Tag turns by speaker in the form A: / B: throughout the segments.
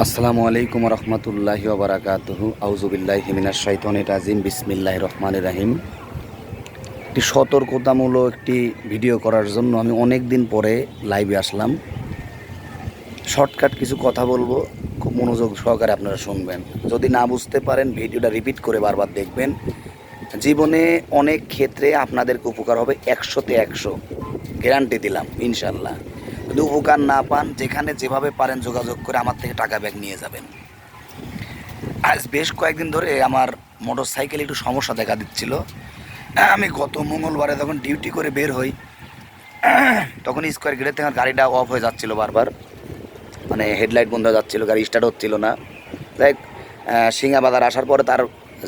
A: আসসালামু আলাইকুম রহমতুল্লাহি ওবরাকাতুহু আউযুবিল্লাহি মিনাশ শাইতানির রাজিম বিসমিল্লাহির রহমানির রহিম। একটি সতর্কতামূলক একটি ভিডিও করার জন্য আমি অনেক দিন পরে লাইভে আসলাম। শর্টকাট কিছু কথা বলবো, খুব মনোযোগ সহকারে আপনারা শুনবেন। যদি না বুঝতে পারেন ভিডিওটা রিপিট করে বারবার দেখবেন। জীবনে অনেক ক্ষেত্রে আপনাদেরকে উপকার হবে, 100তে 100 গ্যারান্টি দিলাম ইনশাল্লাহ। যদি উপকার না পান, যেখানে যেভাবে পারেন যোগাযোগ করে আমার থেকে টাকা ব্যাক নিয়ে যাবেন। আজ বেশ কয়েকদিন ধরে আমার মোটর সাইকেলে একটু সমস্যা দেখা দিচ্ছিল। আমি গত মঙ্গলবারে যখন ডিউটি করে বের হই, তখন স্কোয়ার গেটের থেকে আমার গাড়িটা অফ হয়ে যাচ্ছিলো বারবার, মানে হেডলাইট বন্ধ হয়ে যাচ্ছিলো, গাড়ি স্টার্ট হচ্ছিল না। দেখ, সিঙ্গা বাজার আসার পরে তার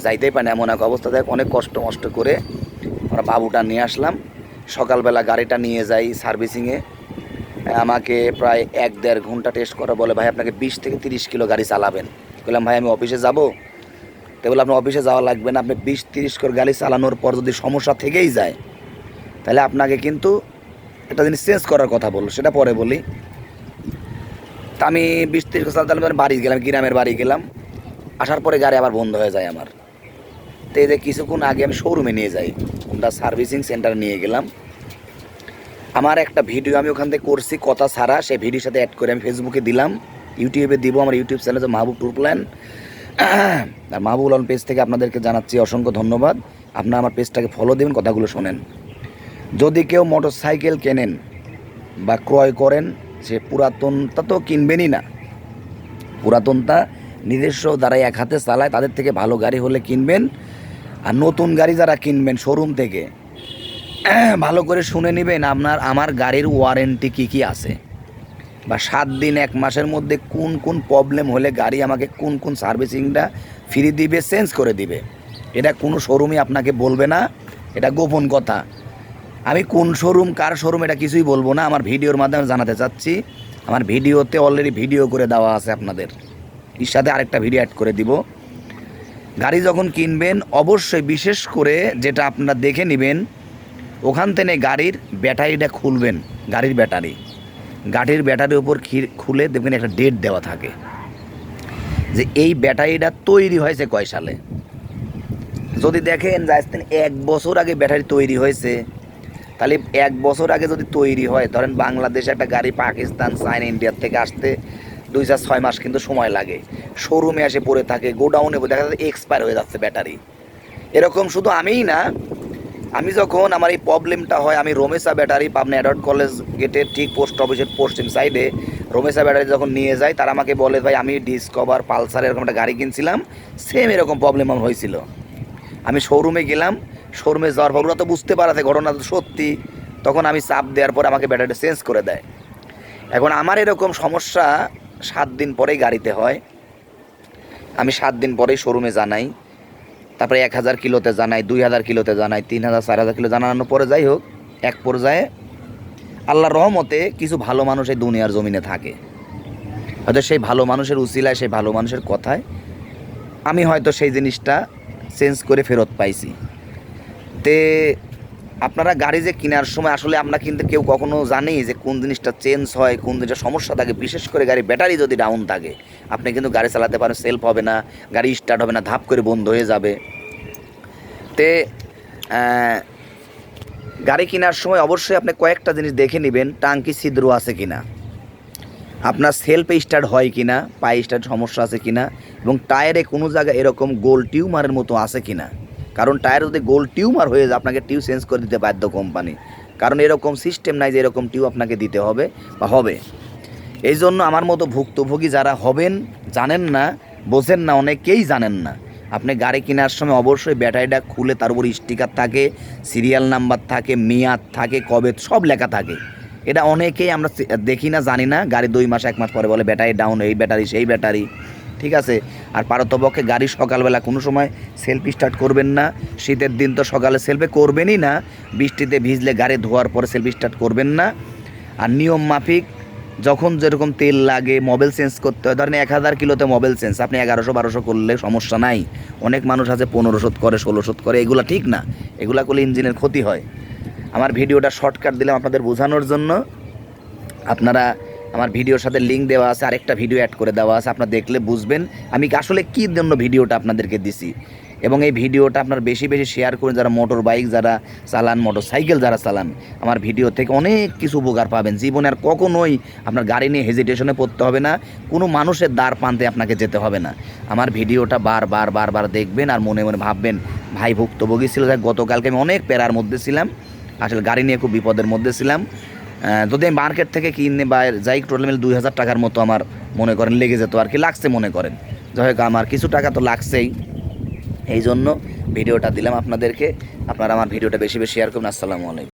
A: যাইতেই পারে না, এমন এক অবস্থা। দেখ, অনেক কষ্ট করে আমরা বাবুটা নিয়ে আসলাম। সকালবেলা গাড়িটা নিয়ে যাই সার্ভিসিংয়ে। আমাকে প্রায় 1-1.5 ঘন্টা টেস্ট করা, বলে ভাই আপনাকে 20 থেকে 30 কিলো গাড়ি চালাবেন। বললাম ভাই আমি অফিসে যাব। তো বলে আপনার অফিসে যাওয়া লাগবে না, আপনি 20-30 করে গাড়ি চালানোর পর যদি সমস্যা থেকেই যায় তাহলে আপনাকে কিন্তু একটা জিনিস চেঞ্জ করার কথা বললো, সেটা পরে বলি। তা আমি 20-30 করে চালাতে বাড়ি গেলাম, গ্রামের বাড়ি গেলাম। আসার পরে গাড়ি আবার বন্ধ হয়ে যায় আমার। তো এই যে কিছুক্ষণ আগে আমি শোরুমে নিয়ে যাই, ওটা সার্ভিসিং সেন্টারে নিয়ে গেলাম। আমার একটা ভিডিও আমি ওখান থেকে করছি কথা ছাড়া, সেই ভিডিওর সাথে অ্যাড করে আমি ফেসবুকে দিলাম, ইউটিউবে দিব। আমার ইউটিউব চ্যানেল হচ্ছে মাহবুব ট্যুর প্ল্যান। আর মাহবুবুল আলম পেজ থেকে আপনাদেরকে জানাচ্ছি অসংখ্য ধন্যবাদ। আপনারা আমার পেজটাকে ফলো দেবেন, কথাগুলো শোনেন। যদি কেউ মোটর সাইকেল কেনেন বা ক্রয় করেন, সে পুরাতনটা তো কিনবেনই না। পুরাতনটা নিজস্ব যারা এক হাতে চালায় তাদের থেকে ভালো গাড়ি হলে কিনবেন। আর নতুন গাড়ি যারা কিনবেন শোরুম থেকে, ভালো করে শুনে নেবেন আমার গাড়ির ওয়ারেন্টি কী আছে, বা 7 দিন 1 মাসের মধ্যে কোন প্রবলেম হলে গাড়ি আমাকে কোন সার্ভিসিংটা ফ্রি দিবে, চেঞ্জ করে দিবে। এটা কোনো শোরুমই আপনাকে বলবে না, এটা গোপন কথা। আমি কোন শোরুম কার শোরুম এটা কিছুই বলবো না, আমার ভিডিওর মাধ্যমে জানাতে চাচ্ছি। আমার ভিডিওতে অলরেডি ভিডিও করে দেওয়া আছে, আপনাদের এর সাথে আরেকটা ভিডিও অ্যাড করে দিব। গাড়ি যখন কিনবেন অবশ্যই বিশেষ করে যেটা আপনারা দেখে নেবেন, ওখান থেকে গাড়ির ব্যাটারিটা খুলবেন। গাড়ির ব্যাটারির উপর খুলে দেখবেন একটা ডেট দেওয়া থাকে যে এই ব্যাটারিটা তৈরি হয়েছে কয় সালে। যদি দেখেন যে 1 বছর আগে ব্যাটারি তৈরি হয়েছে, তাহলে 1 বছর আগে যদি তৈরি হয়, ধরেন বাংলাদেশে একটা গাড়ি পাকিস্তান, চায়না, ইন্ডিয়ার থেকে আসতে 2-6 মাস কিন্তু সময় লাগে। শোরুমে এসে পড়ে থাকে, গোডাউনে দেখা যাচ্ছে এক্সপায়ার হয়ে যাচ্ছে ব্যাটারি। এরকম শুধু আমিই না, আমি যখন আমার এই প্রবলেমটা হয়, আমি রমেশা ব্যাটারি পাবনা অ্যাডওয়ার্ড কলেজ গেটের ঠিক পোস্ট অফিসের পশ্চিম সাইডে রমেশা ব্যাটারি যখন নিয়ে যায়, তারা আমাকে বলে ভাই আমি ডিসকভার পালসার এরকম একটা গাড়ি কিনছিলাম, সেম এরকম প্রবলেম আমার হয়েছিল। আমি শোরুমে গেলাম, শোরুমে যাওয়ার পর ওরা তো বুঝতে পারাতে ঘটনা তো সত্যি, তখন আমি চাপ দেওয়ার পরে আমাকে ব্যাটারিটা চেঞ্জ করে দেয়। এখন আমার এরকম সমস্যা 7 দিন পরেই গাড়িতে হয়। আমি 7 দিন পরেই শোরুমে জানাই, তারপরে 1000 কিলোতে জানাই, 2000 কিলোতে জানাই, 3000 4000 কিলো জানানোর পরে যাই হোক, এক পর্যায়ে আল্লাহর রহমতে কিছু ভালো মানুষ এই দুনিয়ার জমিনে থাকে। হয়তো সেই ভালো মানুষের উসিলায়, সেই ভালো মানুষের কথায় আমি হয়তো সেই জিনিসটা চেঞ্জ করে ফেরত পাইছি। তে আপনারা গাড়ি যে কেনার সময় আসলে আমরা কিন্তু কেউ কখনো জানি যে কোন জিনিসটা চেঞ্জ হয়, কোন জিনিসটা সমস্যা থাকে। বিশেষ করে গাড়ি ব্যাটারি যদি ডাউন থাকে, আপনি কিন্তু গাড়ি চালাতে পারেন, সেলফ হবে না, গাড়ি স্টার্ট হবে না, ধাপ করে বন্ধ হয়ে যাবে। তে গাড়ি কেনার সময় অবশ্যই আপনি কয়েকটা জিনিস দেখে নেবেন, টাঙ্কি ছিদ্র আছে কিনা, আপনার সেলফে স্টার্ট হয় কিনা, পায়ে স্টার্ট সমস্যা আছে কিনা, এবং টায়ারে কোনো জায়গায় এরকম গোল টিউমারের মতো আছে কিনা। কারণ টায়ারে যদি গোল টিউমার হয়ে যায়, আপনাকে টিউব চেঞ্জ করে দিতে বাধ্য কোম্পানি। কারণ এরকম সিস্টেম নাই যে এরকম টিউব আপনাকে দিতে হবে বা হবে। এই জন্য আমার মতো ভুক্তভোগী যারা হবেন, জানেন না, বোঝেন না, অনেকেই জানেন না, আপনি গাড়ি কেনার সময় অবশ্যই ব্যাটারিটা খুলে তার উপর স্টিকার থাকে, সিরিয়াল নাম্বার থাকে, মেয়াদ থাকে, কবে সব লেখা থাকে। এটা অনেকেই আমরা দেখি না, জানি না। গাড়ি 2 মাস 1 মাস পরে বলে ব্যাটারি ডাউন, এই ব্যাটারি সেই ব্যাটারি, ঠিক আছে। আর পারতপক্ষে গাড়ি সকালবেলা কোনো সময় সেলফ স্টার্ট করবেন না। শীতের দিন তো সকালে সেলফে করবেনই না, বৃষ্টিতে ভিজলে গাড়ি ধোয়ার পরে সেলফ স্টার্ট করবেন না। আর নিয়ম মাফিক যখন যেরকম তেল লাগে, মোবিল চেঞ্জ করতে হয়। ধরেন 1000 কিলোতে মোবিল চেঞ্জ, আপনি 1100-1200 করলে সমস্যা নাই। অনেক মানুষ আছে 1500 করে, 1600 করে, এগুলা ঠিক না। এগুলা করলে ইঞ্জিনের ক্ষতি হয়। আমার ভিডিওটা শর্টকাট দিলাম আপনাদের বোঝানোর জন্য। আপনারা আমার ভিডিওর সাথে লিঙ্ক দেওয়া আছে, আরেকটা ভিডিও অ্যাড করে দেওয়া আছে, আপনারা দেখলে বুঝবেন আমি আসলে কী জন্য ভিডিওটা আপনাদেরকে দিছি। এবং এই ভিডিওটা আপনার বেশি বেশি শেয়ার করুন, যারা মোটর বাইক যারা চালান, মোটর সাইকেল যারা চালান, আমার ভিডিও থেকে অনেক কিছু উপকার পাবেন। জীবনে আর কখনোই আপনার গাড়ি নিয়ে হেজিটেশনে পড়তে হবে না, কোনো মানুষের দ্বার প্রান্তে আপনাকে যেতে হবে না। আমার ভিডিওটা বারবার দেখবেন আর মনে মনে ভাববেন ভাই ভুক্তভোগী ছিল, গতকালকে আমি অনেক প্যারার মধ্যে ছিলাম, আসলে গাড়ি নিয়ে খুব বিপদের মধ্যে ছিলাম। যদি আমি মার্কেট থেকে কিনে বা যাই টোটাল মিলে 2000 টাকার মতো আমার মনে করেন লেগে যেত আর কি, লাগছে মনে করেন। যাই হোক আমার কিছু টাকা তো লাগছেই, এই জন্য ভিডিওটা দিলাম আপনাদেরকে। আপনারা আমার ভিডিওটা বেশি বেশি শেয়ার করুন। আসসালামু আলাইকুম।